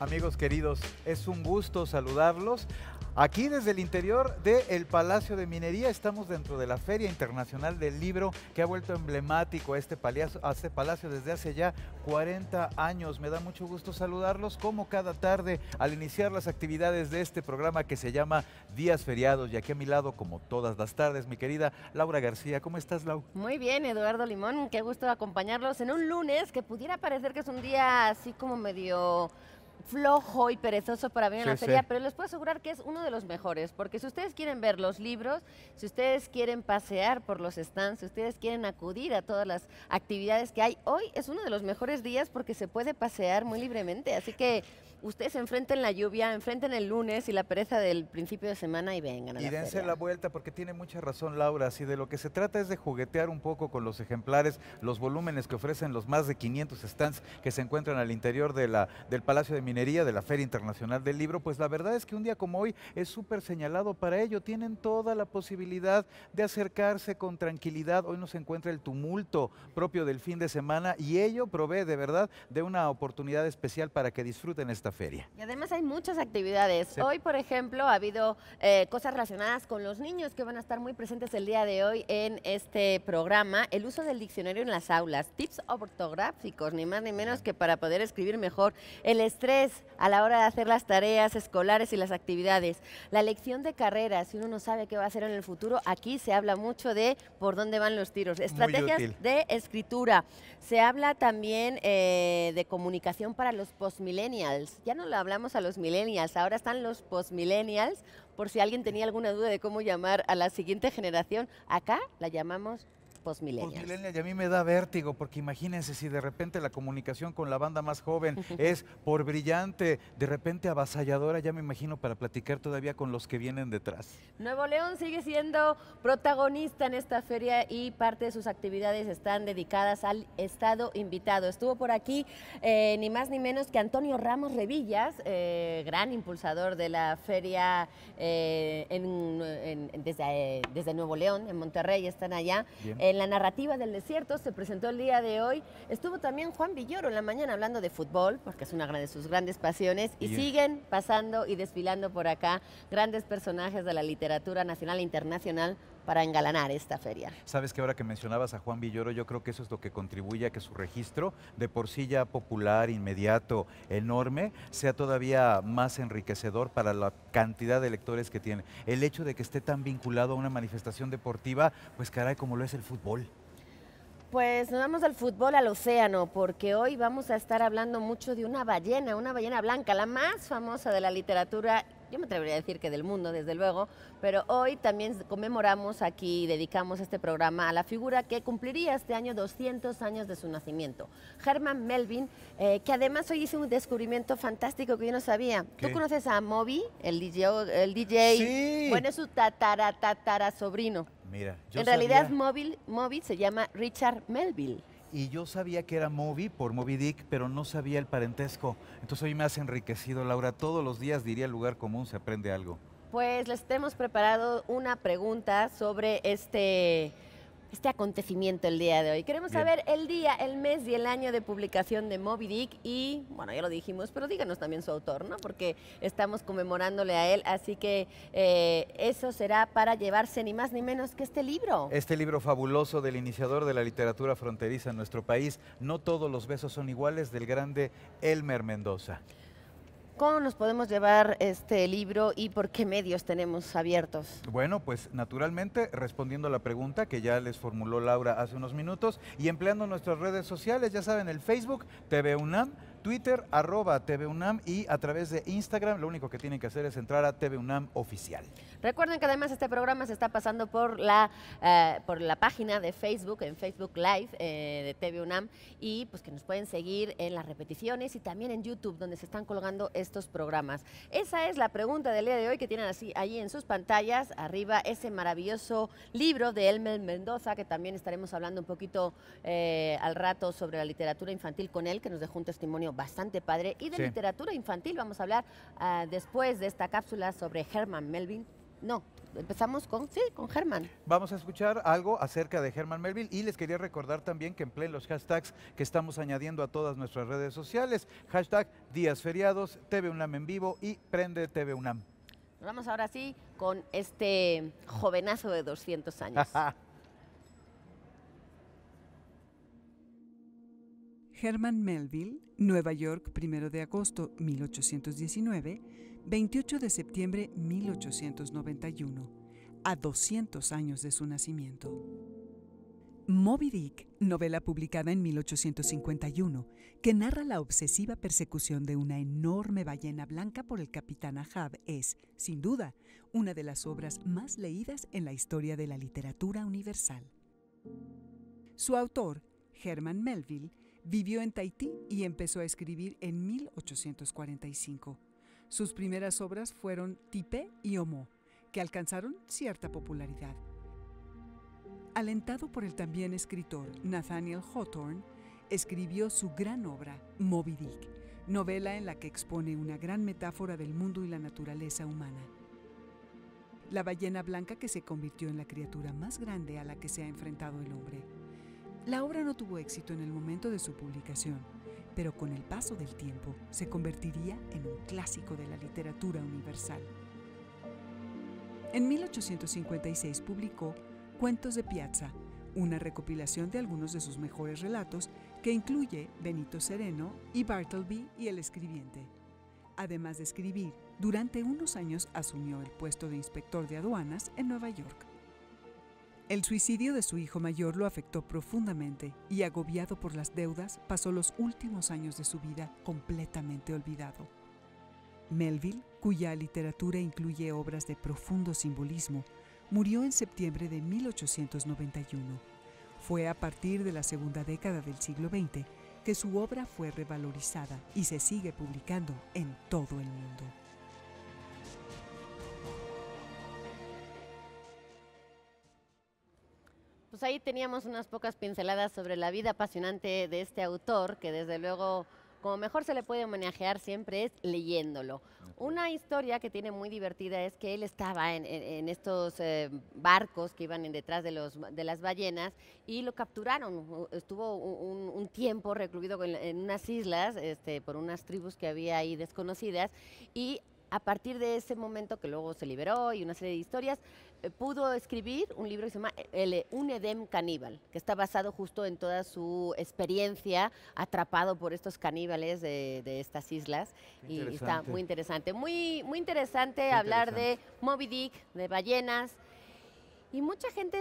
Amigos queridos, es un gusto saludarlos. Aquí desde el interior del Palacio de Minería estamos dentro de la Feria Internacional del Libro que ha vuelto emblemático a este palacio desde hace ya 40 años. Me da mucho gusto saludarlos como cada tarde al iniciar las actividades de este programa que se llama Días Feriados. Y aquí a mi lado, como todas las tardes, mi querida Laura García. ¿Cómo estás, Lau? Muy bien, Eduardo Limón, qué gusto acompañarlos en un lunes que pudiera parecer que es un día así como medio flojo y perezoso para venir a la feria, pero les puedo asegurar que es uno de los mejores, porque si ustedes quieren ver los libros, si ustedes quieren pasear por los stands, si ustedes quieren acudir a todas las actividades que hay, hoy es uno de los mejores días porque se puede pasear muy libremente, así que ustedes enfrenten la lluvia, enfrenten el lunes y la pereza del principio de semana y vengan a la feria. Y dense la vuelta porque tiene mucha razón Laura, si de lo que se trata es de juguetear un poco con los ejemplares, los volúmenes que ofrecen los más de 500 stands que se encuentran al interior del Palacio de Minería, de la Feria Internacional del Libro, pues la verdad es que un día como hoy es súper señalado para ello. Tienen toda la posibilidad de acercarse con tranquilidad. Hoy no se encuentra el tumulto propio del fin de semana y ello provee de verdad de una oportunidad especial para que disfruten esta feria. Y además hay muchas actividades. Sí. Hoy, por ejemplo, ha habido cosas relacionadas con los niños que van a estar muy presentes el día de hoy en este programa. El uso del diccionario en las aulas, tips ortográficos, ni más ni menos que para poder escribir mejor. El estrés a la hora de hacer las tareas escolares y las actividades. La elección de carreras, si uno no sabe qué va a hacer en el futuro, aquí se habla mucho de por dónde van los tiros. Estrategias de escritura. Se habla también de comunicación para los postmillennials. Ya no lo hablamos a los millennials, ahora están los postmillennials, por si alguien tenía alguna duda de cómo llamar a la siguiente generación. Acá la llamamos postmillennials. Postmillennials, y a mí me da vértigo, porque imagínense si de repente la comunicación con la banda más joven es por brillante, de repente avasalladora, ya me imagino para platicar todavía con los que vienen detrás. Nuevo León sigue siendo protagonista en esta feria y parte de sus actividades están dedicadas al estado invitado. Estuvo por aquí ni más ni menos que Antonio Ramos Revillas, gran impulsador de la feria desde Nuevo León, en Monterrey, están allá. En la narrativa del desierto se presentó el día de hoy. Estuvo también Juan Villoro en la mañana hablando de fútbol, porque es una de sus grandes pasiones. Y siguen pasando y desfilando por acá grandes personajes de la literatura nacional e internacional para engalanar esta feria. Sabes que ahora que mencionabas a Juan Villoro, yo creo que eso es lo que contribuye a que su registro, de por sí ya popular, inmediato, enorme, sea todavía más enriquecedor para la cantidad de lectores que tiene. El hecho de que esté tan vinculado a una manifestación deportiva, pues caray, como lo es el fútbol. Pues nos vamos del fútbol al océano, porque hoy vamos a estar hablando mucho de una ballena blanca, la más famosa de la literatura, yo me atrevería a decir que del mundo, desde luego, pero hoy también conmemoramos aquí, dedicamos este programa a la figura que cumpliría este año 200 años de su nacimiento, Herman Melville, que además hoy hizo un descubrimiento fantástico que yo no sabía. ¿Qué? ¿Tú conoces a Moby, el DJ? Sí. Bueno, es su tatara sobrino. Mira, yo en realidad Moby se llama Richard Melville. Y yo sabía que era Moby por Moby Dick, pero no sabía el parentesco. Entonces hoy me has enriquecido, Laura. Todos los días, diría el lugar común, se aprende algo. Pues les hemos preparado una pregunta sobre este acontecimiento el día de hoy. Queremos saber el día, el mes y el año de publicación de Moby Dick y, bueno, ya lo dijimos, pero díganos también su autor, ¿no? Porque estamos conmemorándole a él, así que eso será para llevarse ni más ni menos que este libro. Este libro fabuloso del iniciador de la literatura fronteriza en nuestro país, No todos los besos son iguales, del grande Elmer Mendoza. ¿Cómo nos podemos llevar este libro y por qué medios tenemos abiertos? Bueno, pues naturalmente respondiendo a la pregunta que ya les formuló Laura hace unos minutos y empleando nuestras redes sociales, ya saben, el Facebook, TV UNAM, Twitter, @TVUNAM y a través de Instagram, lo único que tienen que hacer es entrar a TV UNAM Oficial. Recuerden que además este programa se está pasando por la página de Facebook, en Facebook Live de TV UNAM y pues que nos pueden seguir en las repeticiones y también en YouTube donde se están colgando estos programas. Esa es la pregunta del día de hoy que tienen así allí en sus pantallas, arriba ese maravilloso libro de Elmer Mendoza que también estaremos hablando un poquito al rato sobre la literatura infantil con él, que nos dejó un testimonio bastante padre y de literatura infantil vamos a hablar después de esta cápsula sobre Herman Melville. No, empezamos con Herman. Vamos a escuchar algo acerca de Herman Melville y les quería recordar también que empleen los hashtags que estamos añadiendo a todas nuestras redes sociales. Hashtag Días Feriados, TV UNAM en vivo y Prende TV UNAM. Nos vamos ahora sí con este jovenazo de 200 años. Herman Melville, Nueva York, 1 de agosto 1819, 28 de septiembre 1891, a 200 años de su nacimiento. Moby Dick, novela publicada en 1851, que narra la obsesiva persecución de una enorme ballena blanca por el capitán Ahab, es, sin duda, una de las obras más leídas en la historia de la literatura universal. Su autor, Herman Melville, vivió en Tahití y empezó a escribir en 1845. Sus primeras obras fueron Tipé y Homo, que alcanzaron cierta popularidad. Alentado por el también escritor Nathaniel Hawthorne, escribió su gran obra, Moby Dick, novela en la que expone una gran metáfora del mundo y la naturaleza humana. La ballena blanca que se convirtió en la criatura más grande a la que se ha enfrentado el hombre. La obra no tuvo éxito en el momento de su publicación, pero con el paso del tiempo se convertiría en un clásico de la literatura universal. En 1856 publicó Cuentos de Piazza, una recopilación de algunos de sus mejores relatos que incluye Benito Cereno y Bartleby y el escribiente. Además de escribir, durante unos años asumió el puesto de inspector de aduanas en Nueva York. El suicidio de su hijo mayor lo afectó profundamente y, agobiado por las deudas, pasó los últimos años de su vida completamente olvidado. Melville, cuya literatura incluye obras de profundo simbolismo, murió en septiembre de 1891. Fue a partir de la segunda década del siglo XX que su obra fue revalorizada y se sigue publicando en todo el mundo. Pues ahí teníamos unas pocas pinceladas sobre la vida apasionante de este autor, que desde luego, como mejor se le puede homenajear siempre es leyéndolo. Una historia que tiene muy divertida es que él estaba en estos barcos que iban detrás de las ballenas y lo capturaron. Estuvo un tiempo recluido en unas islas por unas tribus que había ahí desconocidas, y a partir de ese momento, que luego se liberó y una serie de historias, pudo escribir un libro que se llama Un Edén caníbal, que está basado justo en toda su experiencia atrapado por estos caníbales de estas islas, y está muy interesante. Muy interesante hablar de Moby Dick, de ballenas, y mucha gente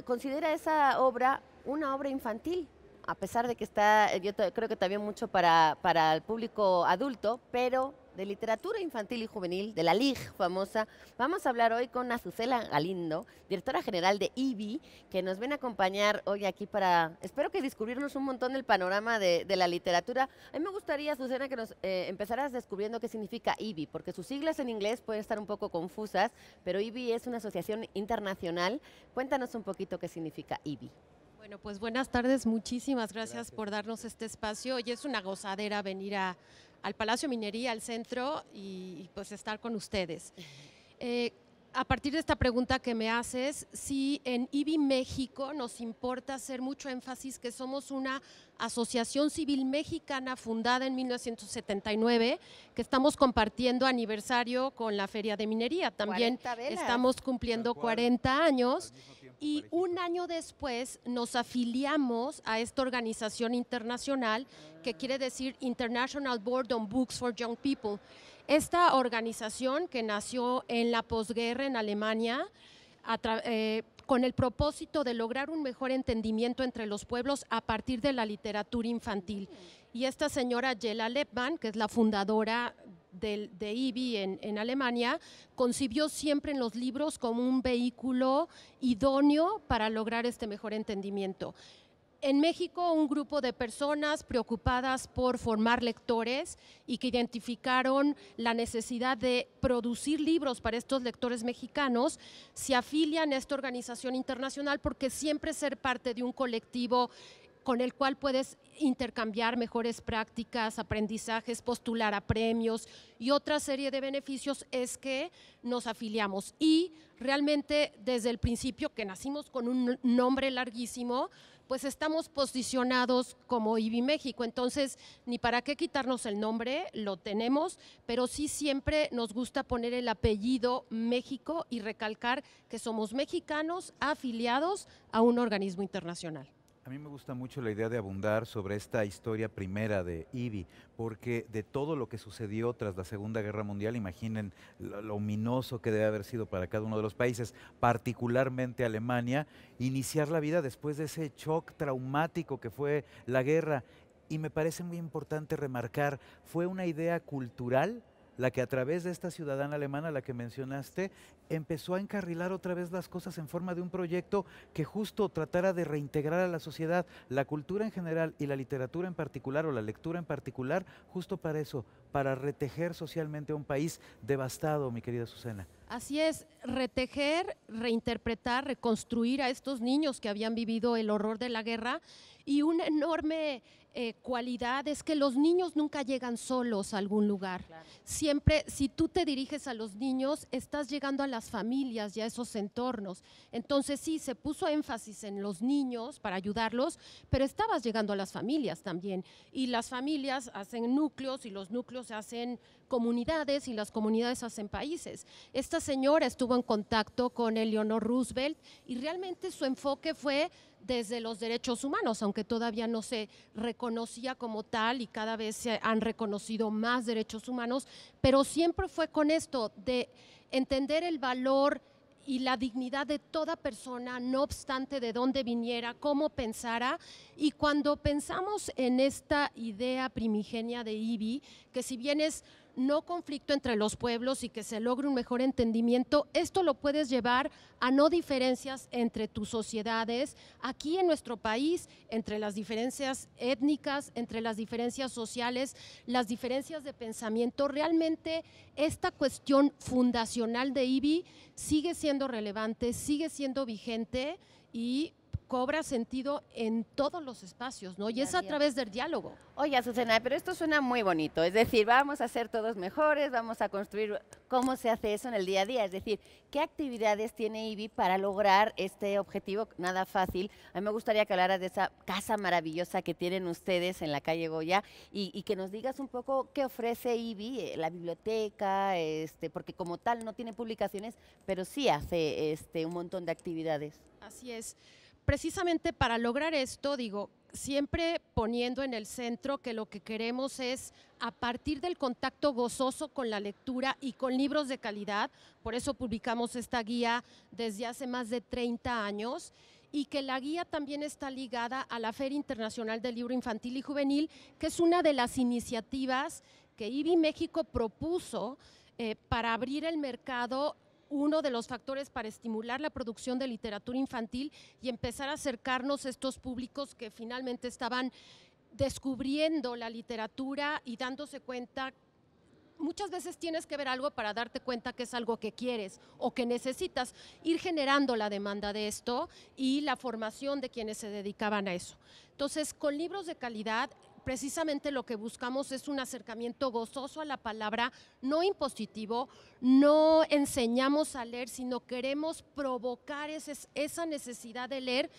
considera esa obra una obra infantil, a pesar de que está, yo creo que también mucho para el público adulto, pero de literatura infantil y juvenil, de la LIG famosa. Vamos a hablar hoy con Azucena Galindo, directora general de IBI, que nos ven a acompañar hoy aquí para, espero que descubrirnos un montón del panorama de la literatura. A mí me gustaría, Azucena, que nos empezaras descubriendo qué significa IBI, porque sus siglas en inglés pueden estar un poco confusas, pero IBI es una asociación internacional. Cuéntanos un poquito qué significa IBI. Bueno, pues buenas tardes, muchísimas gracias por darnos este espacio. Hoy es una gozadera venir al Palacio Minería, al centro, y pues estar con ustedes. A partir de esta pregunta que me haces, sí, en IBI México nos importa hacer mucho énfasis que somos una asociación civil mexicana fundada en 1979, que estamos compartiendo aniversario con la Feria de Minería. También estamos cumpliendo 40 años. Y un año después nos afiliamos a esta organización internacional que quiere decir International Board on Books for Young People. Esta organización, que nació en la posguerra en Alemania, con el propósito de lograr un mejor entendimiento entre los pueblos a partir de la literatura infantil. Y esta señora Jela Lepman, que es la fundadora de IBI en Alemania, concibió siempre en los libros como un vehículo idóneo para lograr este mejor entendimiento. En México, un grupo de personas preocupadas por formar lectores y que identificaron la necesidad de producir libros para estos lectores mexicanos, se afilian a esta organización internacional porque siempre ser parte de un colectivo con el cual puedes intercambiar mejores prácticas, aprendizajes, postular a premios y otra serie de beneficios es que nos afiliamos. Y realmente desde el principio que nacimos con un nombre larguísimo, pues estamos posicionados como IBI México, entonces ni para qué quitarnos el nombre, lo tenemos, pero sí siempre nos gusta poner el apellido México y recalcar que somos mexicanos afiliados a un organismo internacional. A mí me gusta mucho la idea de abundar sobre esta historia primera de IBI, porque de todo lo que sucedió tras la Segunda Guerra Mundial, imaginen lo ominoso que debe haber sido para cada uno de los países, particularmente Alemania, iniciar la vida después de ese shock traumático que fue la guerra. Y me parece muy importante remarcar, fue una idea cultural la que a través de esta ciudadana alemana, la que mencionaste, empezó a encarrilar otra vez las cosas en forma de un proyecto que justo tratara de reintegrar a la sociedad, la cultura en general y la literatura en particular, o la lectura en particular, justo para eso, para retejer socialmente a un país devastado, mi querida Susana. Así es, retejer, reinterpretar, reconstruir a estos niños que habían vivido el horror de la guerra, y una enorme cualidad es que los niños nunca llegan solos a algún lugar. Claro. Siempre, si tú te diriges a los niños, estás llegando a las familias y a esos entornos. Entonces sí, se puso énfasis en los niños para ayudarlos, pero estabas llegando a las familias también. Y las familias hacen núcleos y los núcleos hacen comunidades y las comunidades hacen países. Esta señora estuvo en contacto con Eleanor Roosevelt y realmente su enfoque fue desde los derechos humanos, aunque todavía no se reconocía como tal y cada vez se han reconocido más derechos humanos, pero siempre fue con esto de entender el valor y la dignidad de toda persona, no obstante de dónde viniera, cómo pensara. Y cuando pensamos en esta idea primigenia de IBI, que si bien es no conflicto entre los pueblos y que se logre un mejor entendimiento, esto lo puedes llevar a no diferencias entre tus sociedades, aquí en nuestro país, entre las diferencias étnicas, entre las diferencias sociales, las diferencias de pensamiento. Realmente esta cuestión fundacional de IBI sigue siendo relevante, sigue siendo vigente y cobra sentido en todos los espacios, ¿no? Y es a través del diálogo. Oye, Azucena, pero esto suena muy bonito, es decir, vamos a ser todos mejores, vamos a construir. ¿Cómo se hace eso en el día a día? Es decir, ¿qué actividades tiene IBI para lograr este objetivo? Nada fácil. A mí me gustaría que hablaras de esa casa maravillosa que tienen ustedes en la calle Goya y que nos digas un poco qué ofrece IBI, la biblioteca, porque como tal no tiene publicaciones, pero sí hace un montón de actividades. Así es. Precisamente para lograr esto, digo, siempre poniendo en el centro que lo que queremos es, a partir del contacto gozoso con la lectura y con libros de calidad, por eso publicamos esta guía desde hace más de 30 años, y que la guía también está ligada a la Feria Internacional del Libro Infantil y Juvenil, que es una de las iniciativas que IBI México propuso para abrir el mercado, uno de los factores para estimular la producción de literatura infantil y empezar a acercarnos a estos públicos que finalmente estaban descubriendo la literatura y dándose cuenta. Muchas veces tienes que ver algo para darte cuenta que es algo que quieres o que necesitas, ir generando la demanda de esto y la formación de quienes se dedicaban a eso. Entonces, con libros de calidad, precisamente lo que buscamos es un acercamiento gozoso a la palabra, no impositivo, no enseñamos a leer, sino queremos provocar esa necesidad de leer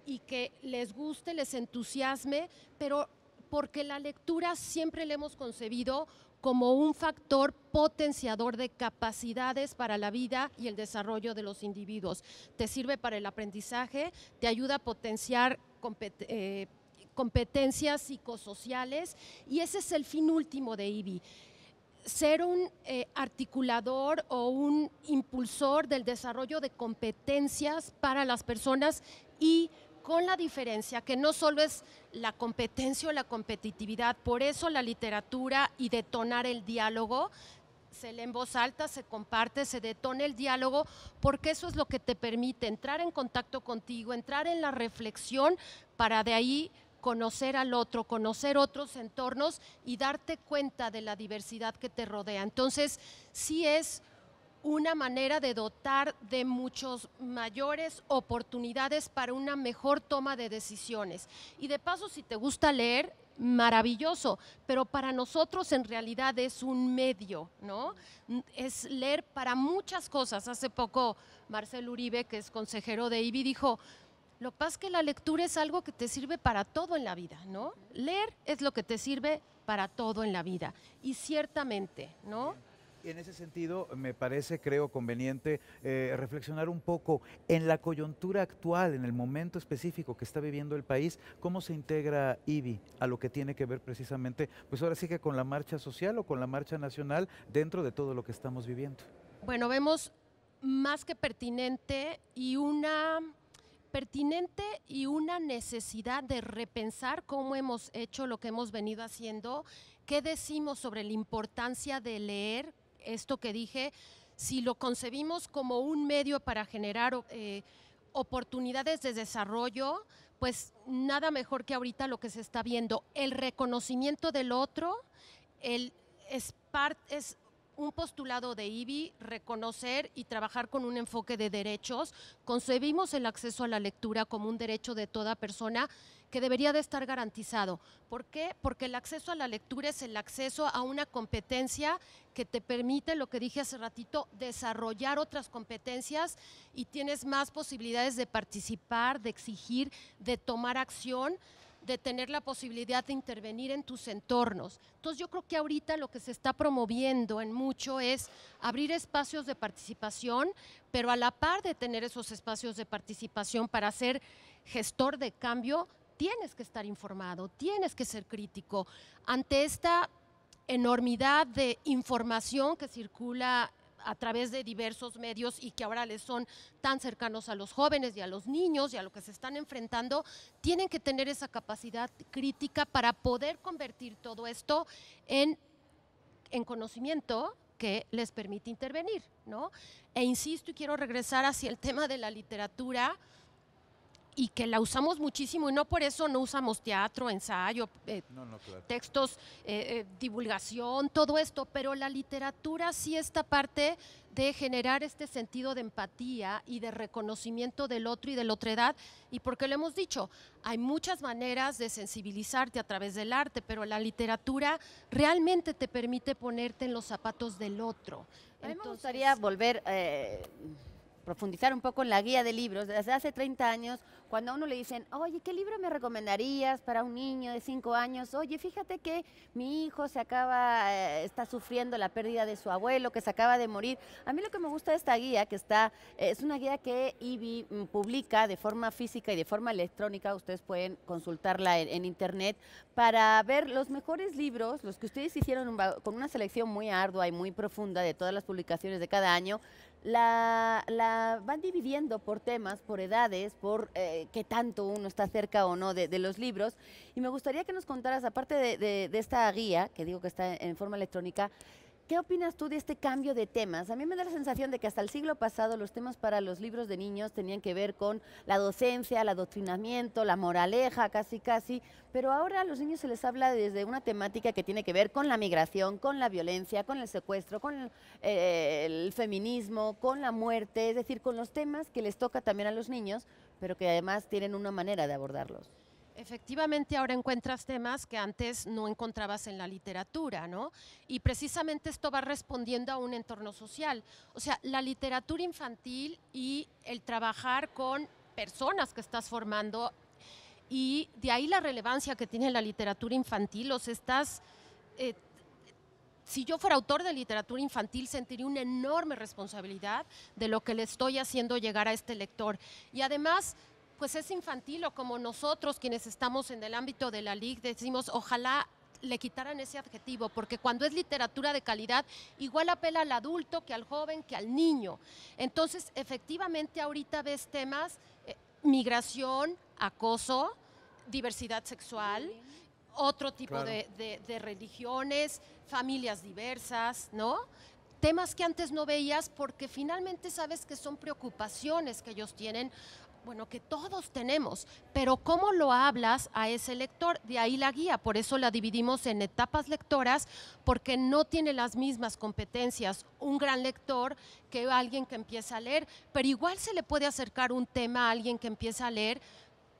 y que les guste, les entusiasme, pero porque la lectura siempre la hemos concebido como un factor potenciador de capacidades para la vida y el desarrollo de los individuos. Te sirve para el aprendizaje, te ayuda a potenciar competencias psicosociales y ese es el fin último de IBI. Ser un articulador o un impulsor del desarrollo de competencias para las personas y con la diferencia que no solo es la competencia o la competitividad, por eso la literatura y detonar el diálogo, se lee en voz alta, se comparte, se detona el diálogo, porque eso es lo que te permite entrar en contacto contigo, entrar en la reflexión para de ahí conocer al otro, conocer otros entornos y darte cuenta de la diversidad que te rodea. Entonces, sí es una manera de dotar de muchos mayores oportunidades para una mejor toma de decisiones. Y de paso, si te gusta leer, maravilloso, pero para nosotros en realidad es un medio, ¿no? Es leer para muchas cosas. Hace poco Marcelo Uribe, que es consejero de IBI, dijo, lo que pasa es que la lectura es algo que te sirve para todo en la vida, ¿no? Leer es lo que te sirve para todo en la vida. Y ciertamente, ¿no? En ese sentido, me parece, creo, conveniente reflexionar un poco en la coyuntura actual, en el momento específico que está viviendo el país, cómo se integra IBI a lo que tiene que ver precisamente, pues ahora sí que con la marcha social o con la marcha nacional dentro de todo lo que estamos viviendo. Bueno, vemos más que pertinente y una necesidad de repensar cómo hemos hecho lo que hemos venido haciendo, qué decimos sobre la importancia de leer. Esto que dije, si lo concebimos como un medio para generar oportunidades de desarrollo, pues nada mejor que ahorita lo que se está viendo, el reconocimiento del otro, es un postulado de IBI, reconocer y trabajar con un enfoque de derechos. Concebimos el acceso a la lectura como un derecho de toda persona que debería de estar garantizado. ¿Por qué? Porque el acceso a la lectura es el acceso a una competencia que te permite, lo que dije hace ratito, desarrollar otras competencias y tienes más posibilidades de participar, de exigir, de tomar acción, de tener la posibilidad de intervenir en tus entornos. Entonces yo creo que ahorita lo que se está promoviendo en mucho es abrir espacios de participación, pero a la par de tener esos espacios de participación para ser gestor de cambio, tienes que estar informado, tienes que ser crítico. Ante esta enormidad de información que circula a través de diversos medios y que ahora les son tan cercanos a los jóvenes y a los niños y a lo que se están enfrentando, tienen que tener esa capacidad crítica para poder convertir todo esto en conocimiento que les permite intervenir, ¿no? E insisto y quiero regresar hacia el tema de la literatura, y que la usamos muchísimo y no por eso no usamos teatro, ensayo, Claro. textos, divulgación, todo esto, pero la literatura sí esta parte de generar este sentido de empatía y de reconocimiento del otro y de la otredad, y porque lo hemos dicho, hay muchas maneras de sensibilizarte a través del arte, pero la literatura realmente te permite ponerte en los zapatos del otro. A mí me gustaría volver profundizar un poco en la guía de libros. Desde hace 30 años, cuando a uno le dicen, oye, ¿qué libro me recomendarías para un niño de 5 años? Oye, fíjate que mi hijo está sufriendo la pérdida de su abuelo, que se acaba de morir. A mí lo que me gusta de esta guía, es una guía que IBI publica de forma física y de forma electrónica, ustedes pueden consultarla en internet, para ver los mejores libros, los que ustedes hicieron con una selección muy ardua y muy profunda de todas las publicaciones de cada año. La van dividiendo por temas, por edades, por qué tanto uno está cerca o no de los libros. Y me gustaría que nos contaras, aparte de esta guía, que digo que está en forma electrónica, ¿qué opinas tú de este cambio de temas? A mí me da la sensación de que hasta el siglo pasado los temas para los libros de niños tenían que ver con la docencia, el adoctrinamiento, la moraleja, casi, pero ahora a los niños se les habla desde una temática que tiene que ver con la migración, con la violencia, con el secuestro, con el feminismo, con la muerte, es decir, con los temas que les toca también a los niños, pero que además tienen una manera de abordarlos. Efectivamente, ahora encuentras temas que antes no encontrabas en la literatura, ¿no? Y precisamente esto va respondiendo a un entorno social. O sea, la literatura infantil y el trabajar con personas que estás formando, y de ahí la relevancia que tiene la literatura infantil. Si yo fuera autor de literatura infantil, sentiría una enorme responsabilidad de lo que le estoy haciendo llegar a este lector. Y además, pues es infantil, o como nosotros quienes estamos en el ámbito de la LIC decimos, ojalá le quitaran ese adjetivo, porque cuando es literatura de calidad, igual apela al adulto que al joven, que al niño. Entonces, efectivamente, ahorita ves temas, migración, acoso, diversidad sexual, otro tipo de religiones, familias diversas, ¿no? temas que antes no veías porque finalmente sabes que son preocupaciones que ellos tienen, bueno, que todos tenemos, pero cómo lo hablas a ese lector, de ahí la guía, por eso la dividimos en etapas lectoras, porque no tiene las mismas competencias un gran lector que alguien que empieza a leer, pero igual se le puede acercar un tema a alguien que empieza a leer,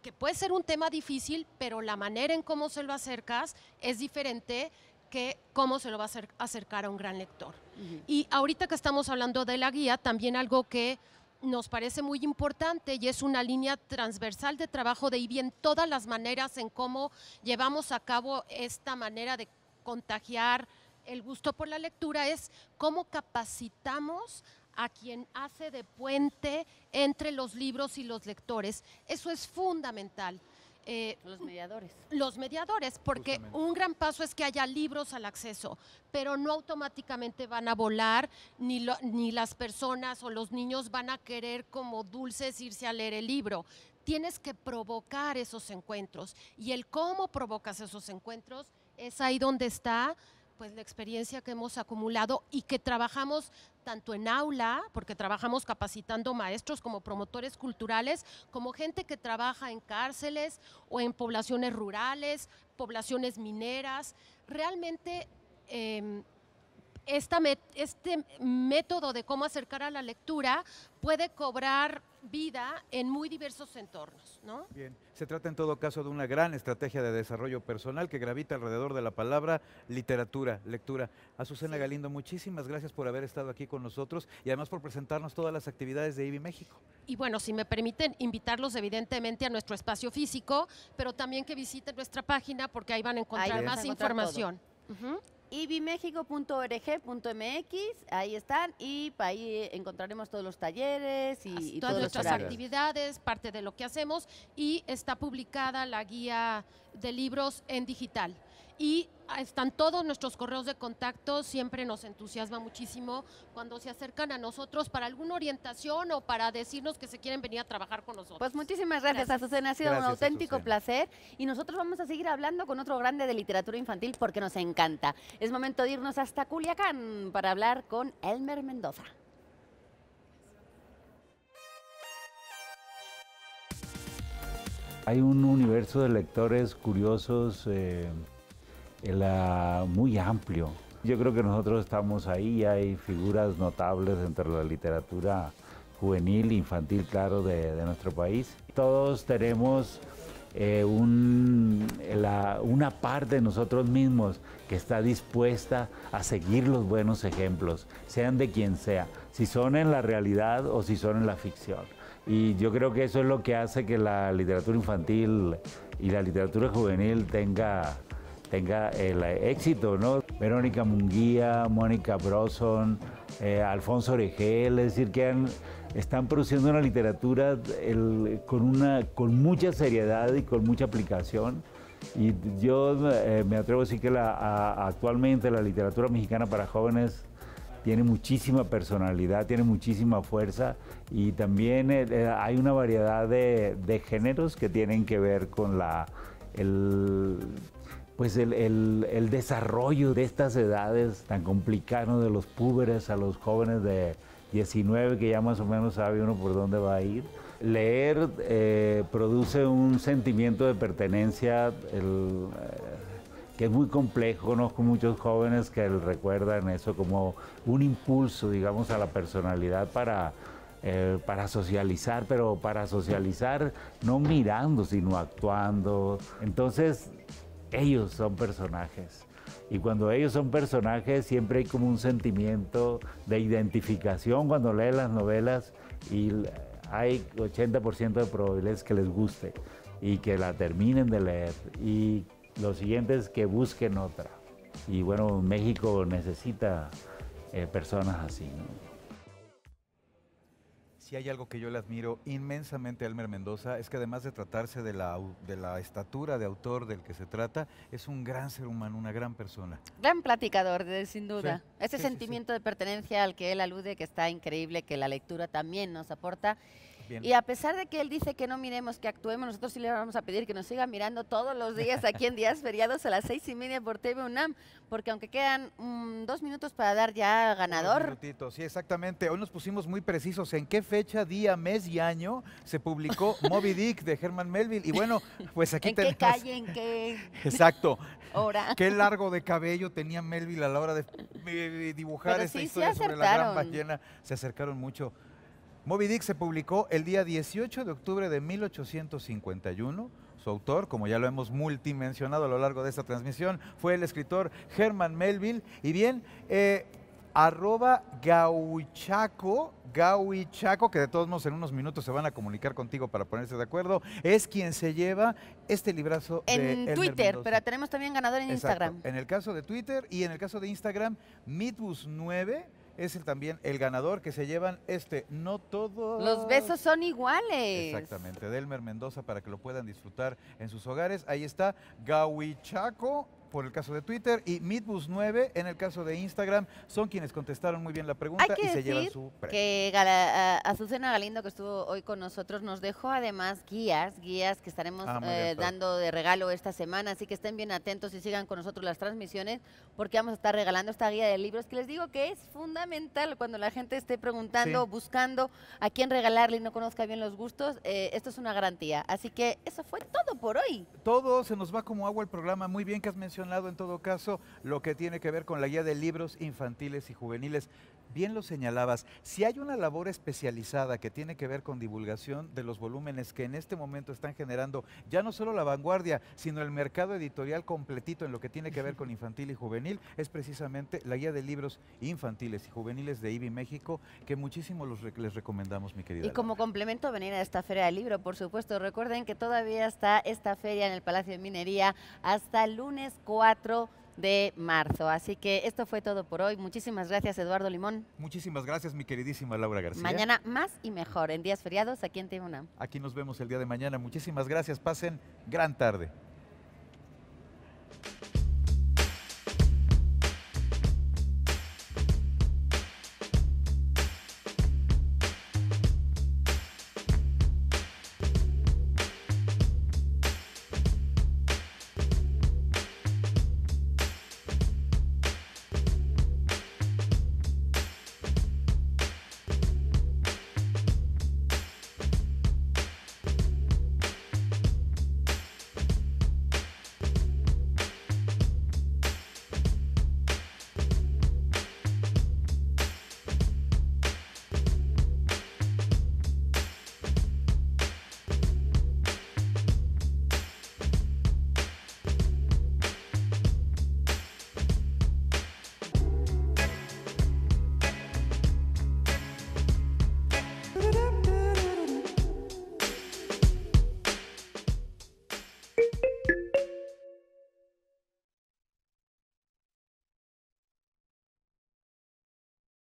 que puede ser un tema difícil, pero la manera en cómo se lo acercas es diferente que cómo se lo va a acercar a un gran lector. Y ahorita que estamos hablando de la guía, también algo que nos parece muy importante y es una línea transversal de trabajo de IBI en todas las maneras en cómo llevamos a cabo esta manera de contagiar el gusto por la lectura, es cómo capacitamos a quien hace de puente entre los libros y los lectores. Eso es fundamental. Los mediadores. Los mediadores, porque Justamente. un gran paso es que haya libros al acceso, pero no automáticamente van a volar, ni las personas o los niños van a querer como dulces irse a leer el libro. Tienes que provocar esos encuentros, y el cómo provocas esos encuentros es ahí donde está pues la experiencia que hemos acumulado y que trabajamos tanto en aula, porque trabajamos capacitando maestros como promotores culturales, como gente que trabaja en cárceles o en poblaciones rurales, poblaciones mineras. Realmente este método de cómo acercar a la lectura puede cobrar vida en muy diversos entornos, ¿no? Bien, se trata en todo caso de una gran estrategia de desarrollo personal que gravita alrededor de la palabra literatura, lectura. Azucena Galindo, muchísimas gracias por haber estado aquí con nosotros y además por presentarnos todas las actividades de IBI México. Y bueno, si me permiten, invitarlos evidentemente a nuestro espacio físico, pero también que visiten nuestra página porque ahí van a encontrar Ahí vas más a encontrar información. ibimexico.org.mx, ahí están, y ahí encontraremos todos los talleres y Todas todos los nuestras horarios. actividades, parte de lo que hacemos, y está publicada la guía de libros en digital. Y están todos nuestros correos de contacto, siempre nos entusiasma muchísimo cuando se acercan a nosotros para alguna orientación o para decirnos que se quieren venir a trabajar con nosotros. Pues muchísimas gracias, Azucena, ha sido un Gracias, auténtico Azucena. placer y nosotros vamos a seguir hablando con otro grande de literatura infantil porque nos encanta. Es momento de irnos hasta Culiacán para hablar con Elmer Mendoza. Hay un universo de lectores curiosos muy amplio. Yo creo que nosotros estamos ahí, hay figuras notables entre la literatura juvenil, infantil, claro, de nuestro país. Todos tenemos una parte de nosotros mismos que está dispuesta a seguir los buenos ejemplos, sean de quien sea, si son en la realidad o si son en la ficción. Y yo creo que eso es lo que hace que la literatura infantil y la literatura juvenil tenga el éxito, ¿no? Verónica Munguía, Mónica Broson, Alfonso Oregel, es decir, que están produciendo una literatura con mucha seriedad y con mucha aplicación. Y yo me atrevo a decir que actualmente la literatura mexicana para jóvenes tiene muchísima personalidad, tiene muchísima fuerza y también hay una variedad de géneros que tienen que ver con el desarrollo de estas edades tan complicadas, de los púberes a los jóvenes de 19, que ya más o menos sabe uno por dónde va a ir. Leer produce un sentimiento de pertenencia que es muy complejo. Conozco muchos jóvenes que recuerdan eso como un impulso, digamos, a la personalidad para socializar, pero para socializar no mirando, sino actuando. Entonces, ellos son personajes. Y cuando ellos son personajes, siempre hay como un sentimiento de identificación cuando leen las novelas y hay 80% de probabilidades que les guste y que la terminen de leer. Y lo siguiente es que busquen otra. Y bueno, México necesita personas así, ¿no? Si hay algo que yo le admiro inmensamente a Elmer Mendoza es que además de tratarse de la estatura de autor del que se trata, es un gran ser humano, una gran persona. Gran platicador, sin duda. Sí, Ese sí, sentimiento de pertenencia al que él alude, que está increíble, que la lectura también nos aporta. Bien. Y a pesar de que él dice que no miremos, que actuemos, nosotros sí le vamos a pedir que nos siga mirando todos los días aquí en Días Feriados a las 6:30 por TV UNAM, porque aunque quedan 2 minutos para dar ya ganador. Unos minutitos, sí, exactamente. Hoy nos pusimos muy precisos en qué fecha, día, mes y año se publicó Moby Dick de Herman Melville. Y bueno, pues aquí ¿En qué tenemos... calle, en qué Exacto. hora? Qué largo de cabello tenía Melville a la hora de dibujar Pero esta sí, sí historia sobre la gran acertaron. ballena. Se acercaron mucho. Moby Dick se publicó el día 18 de octubre de 1851. Su autor, como ya lo hemos multimensionado a lo largo de esta transmisión, fue el escritor Herman Melville. Y bien, @Gauichaco, que de todos modos en unos minutos se van a comunicar contigo para ponerse de acuerdo, es quien se lleva este librazo de En Elmer Twitter, Mendoza. pero tenemos también ganador en Exacto. Instagram. En el caso de Twitter y en el caso de Instagram, Midbus9 es también el ganador, que se llevan No Todos Los besos son iguales. Exactamente, de Elmer Mendoza, para que lo puedan disfrutar en sus hogares. Ahí está Gauichaco por el caso de Twitter y Midbus9 en el caso de Instagram. Son quienes contestaron muy bien la pregunta Hay que y se llevan decir su premio. que Azucena Galindo, que estuvo hoy con nosotros, nos dejó además guías que estaremos Muy bien, dando de regalo esta semana, así que estén bien atentos y sigan con nosotros las transmisiones, porque vamos a estar regalando esta guía de libros que les digo que es fundamental cuando la gente esté preguntando, Sí. buscando a quién regalarle y no conozca bien los gustos. Esto es una garantía, así que eso fue todo por hoy. Todo se nos va como agua el programa. Muy bien que has mencionado en todo caso lo que tiene que ver con la guía de libros infantiles y juveniles. Bien lo señalabas, si hay una labor especializada que tiene que ver con divulgación de los volúmenes que en este momento están generando ya no solo La Vanguardia, sino el mercado editorial completito en lo que tiene que ver con infantil y juvenil, es precisamente la guía de libros infantiles y juveniles de IBI México, que muchísimo les recomendamos, mi querida. Y como complemento, venir a esta feria del libro, por supuesto. Recuerden que todavía está esta feria en el Palacio de Minería hasta el lunes 4 de marzo. Así que esto fue todo por hoy. Muchísimas gracias, Eduardo Limón. Muchísimas gracias, mi queridísima Laura García. Mañana más y mejor en días feriados aquí en TV UNAM. Aquí nos vemos el día de mañana. Muchísimas gracias. Pasen gran tarde.